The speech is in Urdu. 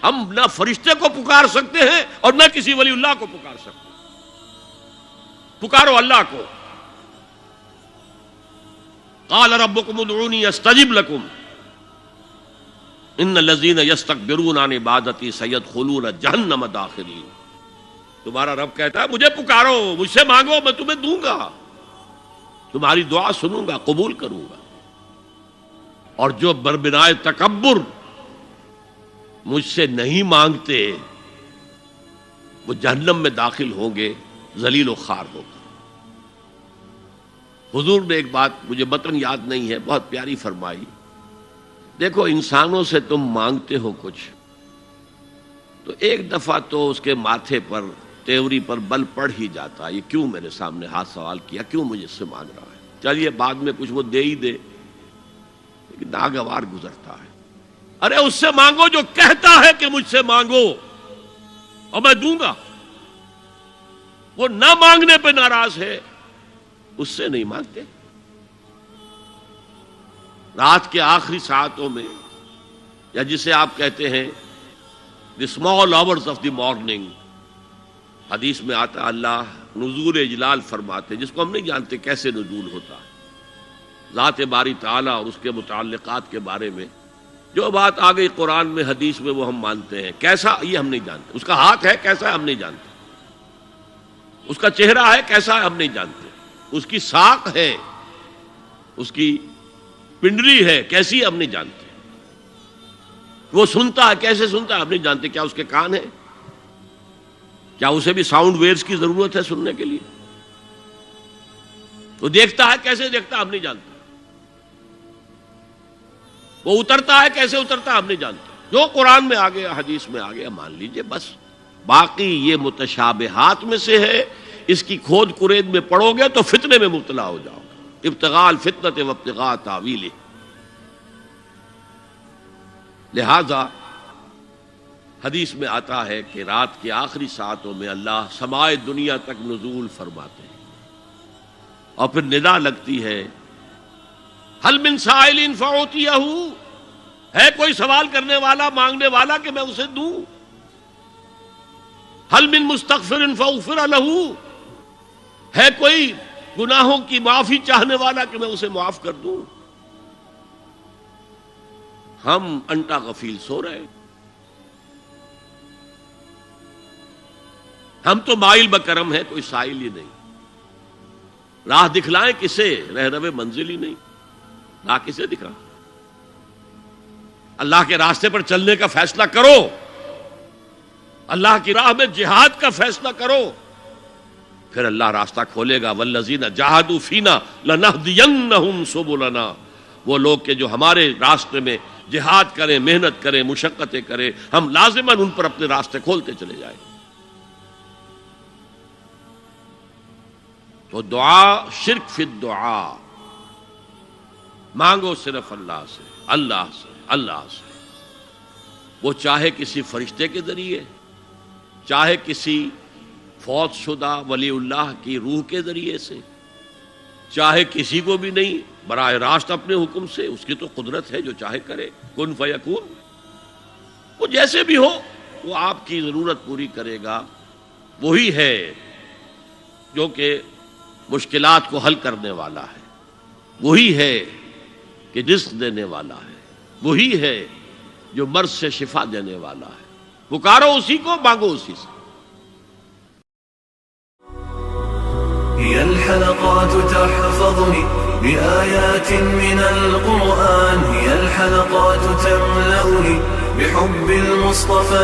ہم نہ فرشتے کو پکار سکتے ہیں اور نہ کسی ولی اللہ کو پکار سکتے ہیں. پکارو اللہ کو. قال ربکم ادعونی استجب لکم ان الذین یستکبرون عن عبادتی سیدخلون جہنم داخرین. تمہارا رب کہتا ہے مجھے پکارو، مجھ سے مانگو، میں تمہیں دوں گا، تمہاری دعا سنوں گا، قبول کروں گا. اور جو بربنائے تکبر مجھ سے نہیں مانگتے وہ جہنم میں داخل ہوں گے، ذلیل و خوار ہو کر. حضور نے ایک بات مجھے متن یاد نہیں ہے، بہت پیاری فرمائی. دیکھو انسانوں سے تم مانگتے ہو کچھ تو ایک دفعہ تو اس کے ماتھے پر تیوری پر بل پڑ ہی جاتا ہے، یہ کیوں میرے سامنے ہاتھ سوال کیا، کیوں مجھے اس سے مانگ رہا ہے، چلیے بعد میں کچھ وہ دے ہی دے. لیکن ناگوار گزرتا ہے. ارے اس سے مانگو جو کہتا ہے کہ مجھ سے مانگو اور میں دوں گا. وہ نہ مانگنے پہ ناراض ہے، اس سے نہیں مانگتے. رات کے آخری ساعتوں میں، یا جسے آپ کہتے ہیں the small hours of the morning, حدیث میں آتا اللہ نزول اجلال فرماتے، جس کو ہم نہیں جانتے کیسے نزول ہوتا ہے. ذات باری تعالیٰ اور اس کے متعلقات کے بارے میں جو بات آ گئی قرآن میں حدیث میں وہ ہم مانتے ہیں. کیسا یہ ہم نہیں جانتے. اس کا ہاتھ ہے کیسا ہے ہم نہیں جانتے. اس کا چہرہ ہے کیسا ہے ہم نہیں جانتے. اس کی ساق ہے، اس کی پنڈلی ہے کیسی ہم نہیں جانتے. وہ سنتا ہے کیسے سنتا ہے ہم نہیں جانتے. کیا اس کے کان ہیں؟ کیا اسے بھی ساؤنڈ ویوز کی ضرورت ہے سننے کے لیے؟ وہ دیکھتا ہے کیسے دیکھتا ہے ہم نہیں جانتے. وہ اترتا ہے کیسے اترتا ہے ہم نہیں جانتے. جو قرآن میں آ گیا حدیث میں آ گیا مان لیجئے بس. باقی یہ متشابہات میں سے ہے، اس کی کھود کرید میں پڑو گے تو فتنے میں مبتلا ہو جاؤ گے. ابتغاء الفتنۃ وابتغاء تاویلہ. لہذا حدیث میں آتا ہے کہ رات کے آخری ساعتوں میں اللہ سمائے دنیا تک نزول فرماتے ہیں اور پھر ندا لگتی ہے حل من سائل فاعطیہ، ہے کوئی سوال کرنے والا مانگنے والا کہ میں اسے دوں. حل من مستغفر فاغفر لہ، ہے کوئی گناہوں کی معافی چاہنے والا کہ میں اسے معاف کر دوں. ہم انٹا غفیل سو رہے ہیں. ہم تو مائل بکرم ہے، کوئی سائل ہی نہیں. راہ دکھلائیں کسے، رہنو منزل ہی نہیں. راہ کسے دکھا؟ اللہ کے راستے پر چلنے کا فیصلہ کرو، اللہ کی راہ میں جہاد کا فیصلہ کرو، پھر اللہ راستہ کھولے گا. والذین جاہدوا فینا لنہدینہم سبلنا. وہ لوگ کہ جو ہمارے راستے میں جہاد کریں، محنت کریں، مشقتیں کریں، ہم لازماً ان پر اپنے راستے کھولتے چلے جائیں. تو دعا شرک فی الدعا. مانگو صرف اللہ سے، اللہ سے، اللہ سے. وہ چاہے کسی فرشتے کے ذریعے، چاہے کسی فوت شدہ ولی اللہ کی روح کے ذریعے سے، چاہے کسی کو بھی نہیں، براہ راست اپنے حکم سے. اس کی تو قدرت ہے، جو چاہے کرے. کن فیکون. وہ جیسے بھی ہو وہ آپ کی ضرورت پوری کرے گا. وہی ہے جو کہ مشکلات کو حل کرنے والا ہے، وہی ہے کہ رزق دینے والا ہے، وہی ہے جو مرض سے شفا دینے والا ہے. پکارو اسی کو، مانگو اسی سے. هي الحلقات تحفظني بآيات من القرآن، هي الحلقات تملأني بحب المصطفى.